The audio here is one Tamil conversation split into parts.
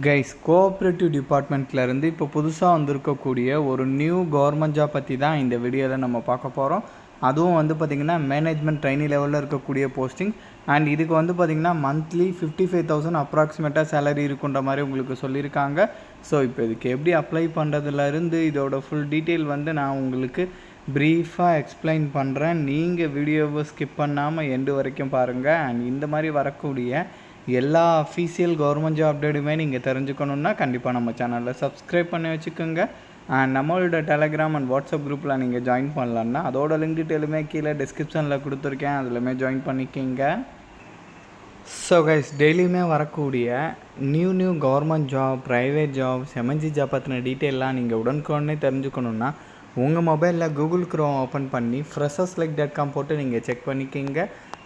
கைஸ், கோஆப்ரேட்டிவ் டிபார்ட்மெண்ட்லேருந்து இப்போ புதுசாக வந்திருக்கக்கூடிய ஒரு நியூ கவர்மெண்ட் ஜாப் பற்றி தான் இந்த வீடியோவில் நம்ம பார்க்க போகிறோம். அதுவும் வந்து பார்த்திங்கன்னா மேனேஜ்மெண்ட் ட்ரைனி லெவலில் இருக்கக்கூடிய போஸ்டிங். அண்ட் இதுக்கு வந்து பார்த்திங்கன்னா மந்த்லி 55,000 அப்ராக்சிமேட்டாக சேலரி இருக்குன்ற மாதிரி உங்களுக்கு சொல்லியிருக்காங்க. ஸோ இப்போ இதுக்கு எப்படி அப்ளை பண்ணுறதுலேருந்து இதோட ஃபுல் டீட்டெயில் வந்து நான் உங்களுக்கு ப்ரீஃபாக எக்ஸ்பிளைன் பண்ணுறேன். நீங்கள் வீடியோவை ஸ்கிப் பண்ணாமல் எண்டு வரைக்கும் பாருங்கள். அண்ட் இந்த மாதிரி வரக்கூடிய எல்லா அஃபீஷியல் கவர்மெண்ட் ஜாப் அப்டேட்டுமே நீங்கள் தெரிஞ்சுக்கணுன்னா கண்டிப்பாக நம்ம சேனலில் சப்ஸ்கிரைப் பண்ணி வச்சுக்கோங்க. அண்ட் நம்மளோட டெலகிராம் அண்ட் வாட்ஸ்அப் குரூப்பில் நீங்கள் ஜாயின் பண்ணலான்னா அதோட லிங்க் டீட்டெயிலுமே கீழே டிஸ்கிரிப்ஷனில் கொடுத்துருக்கேன், அதிலுமே ஜாயின் பண்ணிக்கிங்க. ஸோ கைஸ், டெய்லியுமே வரக்கூடிய new government job, private jobs, MNC job பற்றின டீட்டெயிலாம் நீங்கள் உடனுக்குடனே தெரிஞ்சுக்கணுன்னா உங்கள் மொபைலில் கூகுள் க்ரோம் ஓப்பன் பண்ணி freshers.com போட்டு நீங்கள் செக் பண்ணிக்கிங்க.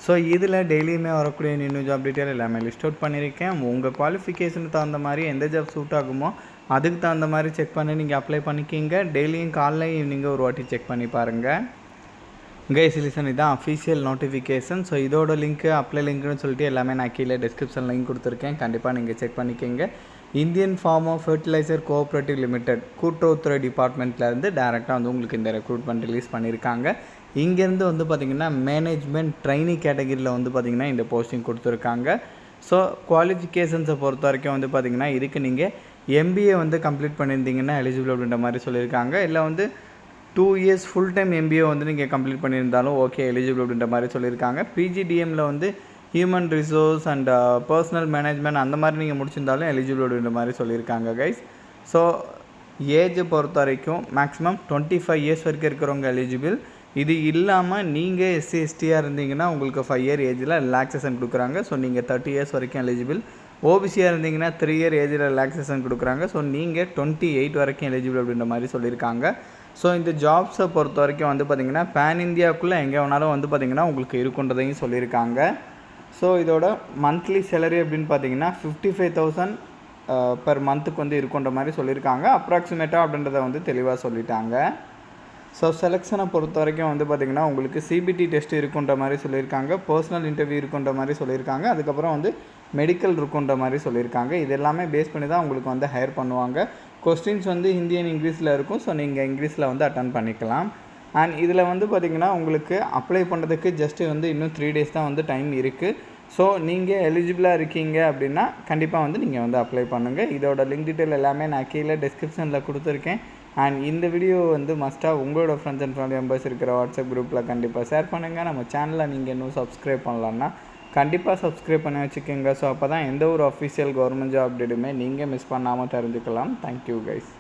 ஸோ இதில் டெய்லியுமே வரக்கூடிய நியூ ஜாப் டீட்டெயில் எல்லாமே லிஸ்ட் அவுட் பண்ணியிருக்கேன். உங்கள் குவாலிஃபிகேஷனுக்கு தகுந்த மாதிரி எந்த ஜாப் சூட் ஆகுமோ அதுக்கு தகுந்த மாதிரி செக் பண்ணி நீங்கள் அப்ளை பண்ணிக்கிங்க. டெய்லியும் காலைல ஈவினிங்கும் ஒரு வாட்டி செக் பண்ணி பாருங்கள். கைஸ் லிசன், இதுதான் அஃபீஷியல் நோட்டிஃபிகேஷன். ஸோ இதோட லிங்க்கு, அப்ளை லிங்க்னு சொல்லிட்டு எல்லாமே நான் கீழே டிஸ்கிரிப்ஷன் லிங்க் கொடுத்துருக்கேன், கண்டிப்பாக நீங்கள் செக் பண்ணிக்கிங்க. Indian farmers fertiliser cooperative limited கூட்டுறவுத்துறை டிபார்ட்மெண்ட்லேருந்து டேரெக்டாக வந்து உங்களுக்கு இந்த ரெக்ரூட்மெண்ட் ரிலீஸ் பண்ணியிருக்காங்க. இங்கேருந்து வந்து பார்த்திங்கன்னா மேனேஜ்மெண்ட் ட்ரைனி கேட்டகிரியில் வந்து பார்த்திங்கன்னா இந்த போஸ்டிங் கொடுத்துருக்காங்க. ஸோ குவாலிஃபிகேஷன்ஸை பொறுத்த வரைக்கும் வந்து பார்த்திங்கன்னா இதுக்கு நீங்கள் எம்பிஏ வந்து கம்ப்ளீட் பண்ணியிருந்தீங்கன்னா எலிஜிபிள் அப்படின்ற மாதிரி சொல்லியிருக்காங்க. இல்லை வந்து 2 இயர்ஸ் ஃபுல் டைம் எம்பிஏ வந்து நீங்கள் கம்ப்ளீட் பண்ணியிருந்தாலும் ஓகே எலிஜிபிள் அப்படின்ற மாதிரி சொல்லியிருக்காங்க. பிஜிடிஎம்மில் வந்து human resource and personal management அந்த மாதிரி நீங்கள் முடிச்சிருந்தாலும் எலிஜிபிள் அப்படின்ற மாதிரி சொல்லியிருக்காங்க கைஸ். ஸோ ஏஜை பொறுத்த வரைக்கும் மேக்ஸிமம் 25 இயர்ஸ் வரைக்கும் இருக்கிறவங்க எலிஜிபிள். இது இல்லாமல் நீங்கள் எஸ்சி எஸ்டியாக இருந்தீங்கன்னா உங்களுக்கு 5 இயர் ஏஜில் ரிலாக்ஸேஷன் கொடுக்குறாங்க. ஸோ நீங்கள் 30 இயர்ஸ் வரைக்கும் எலிஜிபிள். ஓபிசியாக இருந்தீங்கன்னா 3 இயர் ஏஜில் ரிலாக்ஸேஷன் கொடுக்குறாங்க. ஸோ நீங்கள் 28 வரைக்கும் எலிஜிபிள் அப்படின்ற மாதிரி சொல்லியிருக்காங்க. ஸோ இந்த ஜாப்ஸை பொறுத்த வரைக்கும் வந்து பார்த்திங்கன்னா பேன் இந்தியாவுக்குள்ளே எங்கே வேணாலும் வந்து பார்த்திங்கன்னா உங்களுக்கு இருக்குன்றதையும் சொல்லியிருக்காங்க. ஸோ இதோட மந்த்லி சேலரி அப்படின்னு பார்த்தீங்கன்னா 55,000 பெர் மந்த்துக்கு வந்து இருக்குன்ற மாதிரி சொல்லியிருக்காங்க. அப்ராக்சிமேட்டாக அப்படின்றத வந்து தெளிவாக சொல்லிட்டாங்க. ஸோ செலெக்ஷனை பொறுத்த வரைக்கும் வந்து பார்த்திங்கன்னா உங்களுக்கு சிபிடி டெஸ்ட் இருக்குன்ற மாதிரி சொல்லியிருக்காங்க, பர்சனல் இன்டர்வியூ இருக்குன்ற மாதிரி சொல்லியிருக்காங்க, அதுக்கப்புறம் வந்து மெடிக்கல் இருக்குன்ற மாதிரி சொல்லியிருக்காங்க. இது எல்லாமே பேஸ் பண்ணி தான் உங்களுக்கு வந்து ஹையர் பண்ணுவாங்க. கொஸ்டின்ஸ் வந்து ஹிந்தி அண்ட் இங்கிலீஷில் இருக்கும். ஸோ நீங்கள் இங்கிலீஷில் வந்து அட்டன் பண்ணிக்கலாம். அண்ட் இதில் வந்து பார்த்திங்கன்னா உங்களுக்கு அப்ளை பண்ணுறதுக்கு ஜஸ்ட்டு வந்து இன்னும் 3 டேஸ் தான் வந்து டைம் இருக்குது. ஸோ நீங்கள் எலிஜிபிளாக இருக்கீங்க அப்படின்னா கண்டிப்பாக வந்து நீங்கள் வந்து அப்ளை பண்ணுங்கள். இதோட லிங்க் டீட்டெயில் எல்லாமே நான் கீழே டிஸ்கிரிப்ஷனில் கொடுத்துருக்கேன். அண்ட் இந்த வீடியோ வந்து மஸ்ட்டாக உங்களோட ஃப்ரெண்ட்ஸ் அண்ட் ஃபேமிலி மெம்பர்ஸ் இருக்கிற வாட்ஸ்அப் குரூப்பில் கண்டிப்பாக ஷேர் பண்ணுங்கள். நம்ம சேனலை நீங்கள் இன்னும் சப்ஸ்கிரைப் பண்ணலான்னா கண்டிப்பாக சப்ஸ்கிரைப் பண்ணி வச்சுக்கோங்க. ஸோ அப்போ தான் எந்த ஒரு அஃபீஷியல் கவர்மெண்ட் ஜாப் அப்டேட்டுமே நீங்கள் மிஸ் பண்ணாமல் தெரிஞ்சுக்கலாம். Thank you guys.